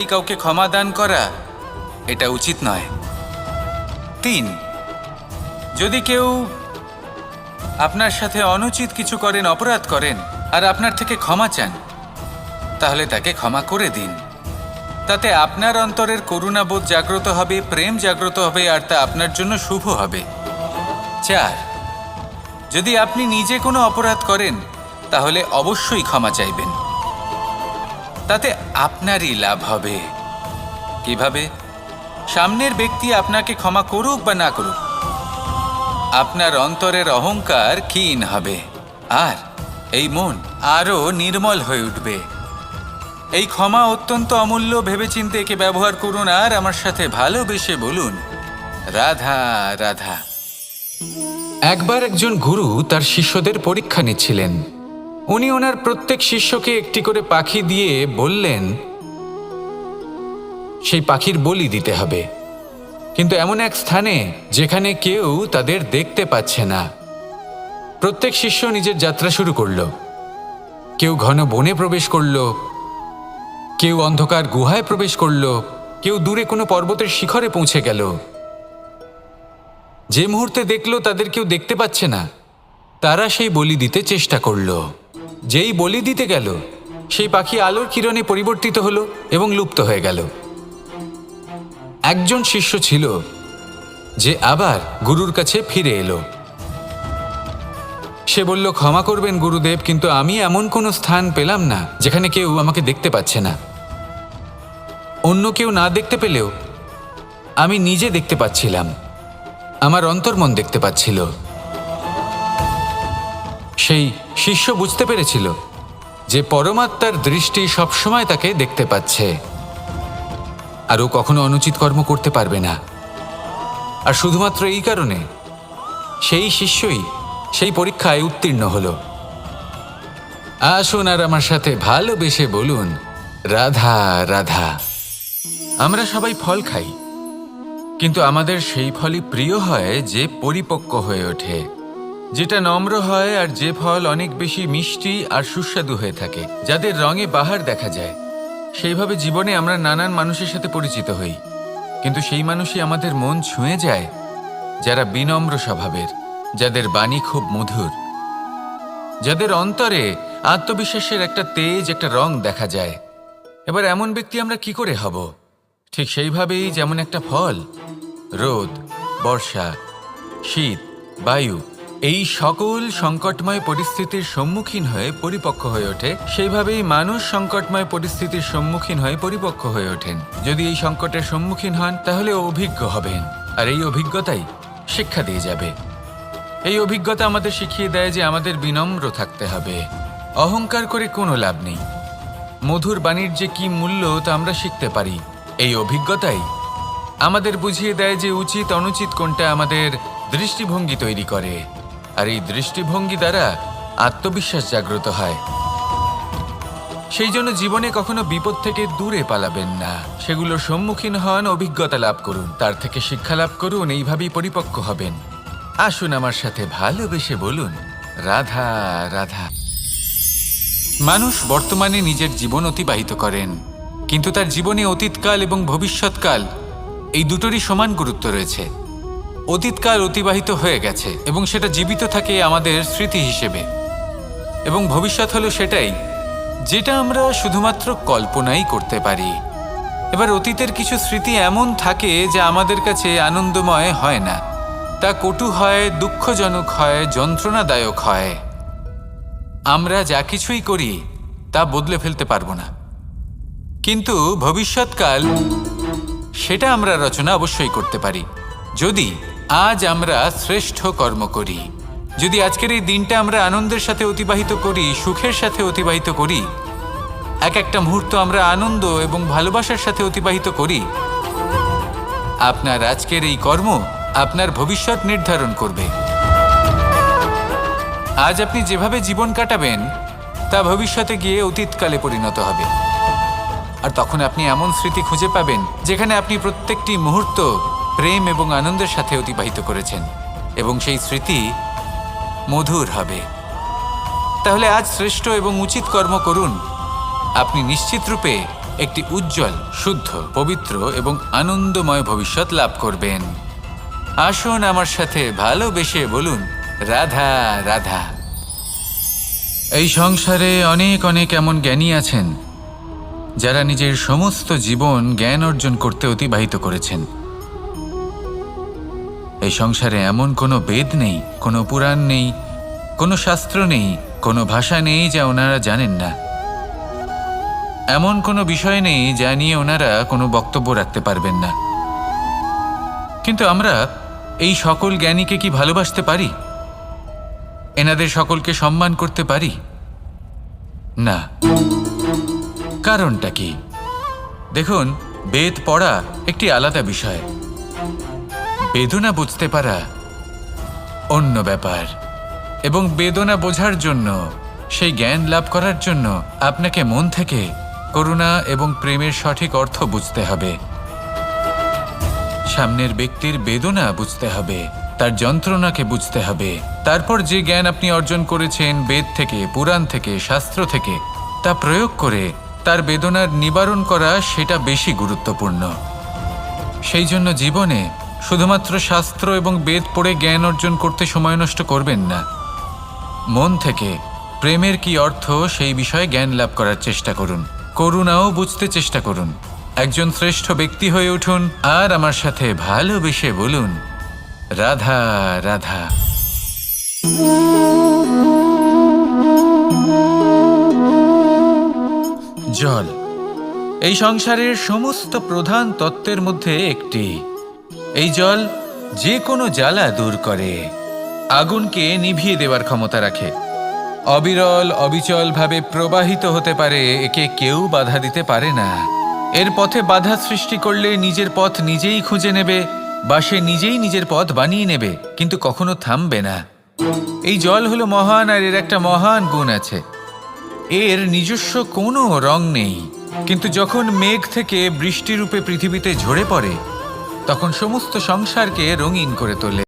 কাউকে ক্ষমা দান করা এটা উচিত নয়। 3, যদি কেউ আপনার সাথে অনুচিত কিছু করেন, অপরাধ করেন, আর আপনার থেকে ক্ষমা চান, তাহলে তাকে ক্ষমা করে দিন। তাতে আপনার অন্তরের করুণাবোধ জাগ্রত হবে, প্রেম জাগ্রত হবে, আর তা আপনার জন্য শুভ হবে। 4, যদি আপনি নিজে কোনো অপরাধ করেন, তাহলে অবশ্যই ক্ষমা চাইবেন। তাতে আপনারই লাভ হবে। কিভাবে? সামনের ব্যক্তি আপনাকে ক্ষমা করুক বা না করুক, আপনার অন্তরের অহংকার ক্ষীণ হবে, আর এই মন আরও নির্মল হয়ে উঠবে। এই ক্ষমা অত্যন্ত অমূল্য, ভেবেচিন্তে একে ব্যবহার করুন, আর আমার সাথে ভালোবেসে বলুন, রাধা রাধা। একবার একজন গুরু তার শিষ্যদের পরীক্ষা নিচ্ছিলেন। উনি ওনার প্রত্যেক শিষ্যকে একটি করে পাখি দিয়ে বললেন সেই পাখির বলি দিতে হবে, কিন্তু এমন এক স্থানে যেখানে কেউ তাদের দেখতে পাচ্ছে না। প্রত্যেক শিষ্য নিজের যাত্রা শুরু করল। কেউ ঘন বনে প্রবেশ করল, কেউ অন্ধকার গুহায় প্রবেশ করল, কেউ দূরে কোনো পর্বতের শিখরে পৌঁছে গেল। যে মুহূর্তে দেখল তাদের কেউ দেখতে পাচ্ছে না, তারা সেই বলি দিতে চেষ্টা করল। যেই বলি দিতে গেল, সেই পাখি আলোর কিরণে পরিবর্তিত হলো এবং লুপ্ত হয়ে গেল। একজন শিষ্য ছিল যে আবার গুরুর কাছে ফিরে এলো। সে বলল, ক্ষমা করবেন গুরুদেব, কিন্তু আমি এমন কোনো স্থান পেলাম না যেখানে কেউ আমাকে দেখতে পাচ্ছে না। অন্য কেউ না দেখতে পেলেও আমি নিজে দেখতে পাচ্ছিলাম, আমার অন্তর্মন দেখতে পাচ্ছিল। সেই শিষ্য বুঝতে পেরেছিল যে পরমাত্মার দৃষ্টি সবসময় তাকে দেখতে পাচ্ছে, আর ও কখনো অনুচিত কর্ম করতে পারবে না। আর শুধুমাত্র এই কারণে সেই শিষ্যই সেই পরীক্ষায় উত্তীর্ণ হলো। আসুন আর আমার সাথে ভালোবেসে বলুন, রাধা রাধা। আমরা সবাই ফল খাই, কিন্তু আমাদের সেই ফলই প্রিয় হয় যে পরিপক্ক হয়ে ওঠে, যেটা নম্র হয়, আর যে ফল অনেক বেশি মিষ্টি আর সুস্বাদু হয়ে থাকে, যাদের রঙে বাহার দেখা যায়। সেইভাবে জীবনে আমরা নানান মানুষের সাথে পরিচিত হই, কিন্তু সেই মানুষই আমাদের মন ছুঁয়ে যায় যারা বিনম্র স্বভাবের, যাদের বাণী খুব মধুর, যাদের অন্তরে আত্মবিশ্বাসের একটা তেজ, একটা রং দেখা যায়। এবার এমন ব্যক্তি আমরা কি করে হব? ঠিক সেইভাবেই যেমন একটা ফল রোদ, বর্ষা, শীত, বায়ু এই সকল সংকটময় পরিস্থিতির সম্মুখীন হয়ে পরিপক্ক হয়ে ওঠে, সেইভাবেই মানুষ সংকটময় পরিস্থিতির সম্মুখীন হয়ে পরিপক্ক হয়ে ওঠেন। যদি এই সংকটের সম্মুখীন হন, তাহলে অভিজ্ঞ হবেন, আর এই অভিজ্ঞতাই শিক্ষা দিয়ে যাবে। এই অভিজ্ঞতা আমাদের শিখিয়ে দেয় যে আমাদের বিনম্র থাকতে হবে। অহংকার করে কোনো লাভ নেই। মধুর বাণীর যে কি মূল্য তা আমরা শিখতে পারি। এই অভিজ্ঞতাই আমাদের বুঝিয়ে দেয় যে উচিত অনুচিত কোনটা, আমাদের দৃষ্টিভঙ্গি তৈরি করে, আর এই দৃষ্টিভঙ্গি দ্বারা আত্মবিশ্বাস জাগ্রত হয়। সেই জন্য জীবনে কখনো বিপদ থেকে দূরে পালাবেন না, সেগুলোর সম্মুখীন হন, অভিজ্ঞতা লাভ করুন, তার থেকে শিক্ষা লাভ করুন, এইভাবেই পরিপক্ক হবেন। আসুন আমার সাথে ভালোবেসে বলুন, রাধা রাধা। মানুষ বর্তমানে নিজের জীবন অতিবাহিত করেন, কিন্তু তার জীবনে অতীতকাল এবং ভবিষ্যৎকাল এই দুটোরই সমান গুরুত্ব রয়েছে। অতীতকাল অতিবাহিত হয়ে গেছে এবং সেটা জীবিত থাকে আমাদের স্মৃতি হিসেবে, এবং ভবিষ্যৎ হলো সেটাই যেটা আমরা শুধুমাত্র কল্পনাই করতে পারি। এবার অতীতের কিছু স্মৃতি এমন থাকে যা আমাদের কাছে আনন্দময় হয় না, তা কটু হয়, দুঃখজনক হয়, যন্ত্রণাদায়ক হয়। আমরা যা কিছুই করি তা বদলে ফেলতে পারবো না, কিন্তু ভবিষ্যৎকাল সেটা আমরা রচনা অবশ্যই করতে পারি, যদি আজ আমরা শ্রেষ্ঠ কর্ম করি। যদি আজকের এই দিনটা আমরা আনন্দের সাথে অতিবাহিত করি, সুখের সাথে অতিবাহিত করি, এক একটা মুহূর্ত আমরা আনন্দ এবং ভালোবাসার সাথে অতিবাহিত করি, আপনার আজকের এই কর্ম আপনার ভবিষ্যৎ নির্ধারণ করবে। আজ আপনি যেভাবে জীবন কাটাবেন তা ভবিষ্যতে গিয়ে অতীতকালে পরিণত হবে, আর তখন আপনি এমন স্মৃতি খুঁজে পাবেন যেখানে আপনি প্রত্যেকটি মুহূর্ত প্রেম এবং আনন্দের সাথে অতিবাহিত করেছেন, এবং সেই স্মৃতি মধুর হবে। তাহলে আজ শ্রেষ্ঠ এবং উচিত কর্ম করুন। আপনি নিশ্চিত রূপে একটি উজ্জ্বল, শুদ্ধ, পবিত্র এবং আনন্দময় ভবিষ্যৎ লাভ করবেন। আসুন আমার সাথে ভালোবেসে বলুন, রাধা রাধা। এই সংসারে অনেক অনেক এমন জ্ঞানী আছেন যারা নিজের সমস্ত জীবন জ্ঞান অর্জন করতে অতিবাহিত করেছেন। এই সংসারে এমন কোনো বেদ নেই, কোনো পুরাণ নেই, কোনো শাস্ত্র নেই, কোনো ভাষা নেই যা ওনারা জানেন না। এমন কোনো বিষয় নেই যা নিয়ে ওনারা কোনো বক্তব্য রাখতে পারবেন না। কিন্তু আমরা এই সকল জ্ঞানীকে কি ভালোবাসতে পারি? এনাদের সকলকে সম্মান করতে পারি না। কারণটা কি? দেখুন, বেদ পড়া একটি আলাদা বিষয়, বেদনা বুঝতে পারা অন্য ব্যাপার। এবং বেদনা বোঝার জন্য, সেই জ্ঞান লাভ করার জন্য আপনাকে মন থেকে করুণা এবং প্রেমের সঠিক অর্থ বুঝতে হবে। সামনের ব্যক্তির বেদনা বুঝতে হবে, তার যন্ত্রণাকে বুঝতে হবে। তারপর যে জ্ঞান আপনি অর্জন করেছেন বেদ থেকে, পুরাণ থেকে, শাস্ত্র থেকে, তা প্রয়োগ করে তার বেদনার নিবারণ করা, সেটা বেশি গুরুত্বপূর্ণ। সেই জন্য জীবনে শুধুমাত্র শাস্ত্র এবং বেদ পড়ে জ্ঞান অর্জন করতে সময় নষ্ট করবেন না। মন থেকে প্রেমের কি অর্থ সেই বিষয়ে জ্ঞান লাভ করার চেষ্টা করুন। করুণাও বুঝতে চেষ্টা করুন। একজন শ্রেষ্ঠ ব্যক্তি হয়ে উঠুন আর আমার সাথে ভালোবেসে বলুন, রাধা রাধা। জল এই সংসারের সমস্ত প্রধান তত্ত্বের মধ্যে একটি। এই জল যে কোনো জ্বালা দূর করে, আগুনকে নিভিয়ে দেওয়ার ক্ষমতা রাখে, অবিরল অবিচলভাবে প্রবাহিত হতে পারে, একে কেউ বাধা দিতে পারে না। এর পথে বাধা সৃষ্টি করলে নিজের পথ নিজেই খুঁজে নেবে বা সে নিজেই নিজের পথ বানিয়ে নেবে, কিন্তু কখনো থামবে না। এই জল হলো মহান, আর এর একটা মহান গুণ আছে, এর নিজস্ব কোনো রং নেই। কিন্তু যখন মেঘ থেকে বৃষ্টিরূপে পৃথিবীতে ঝরে পড়ে, তখন সমস্ত সংসারকে রঙিন করে তোলে।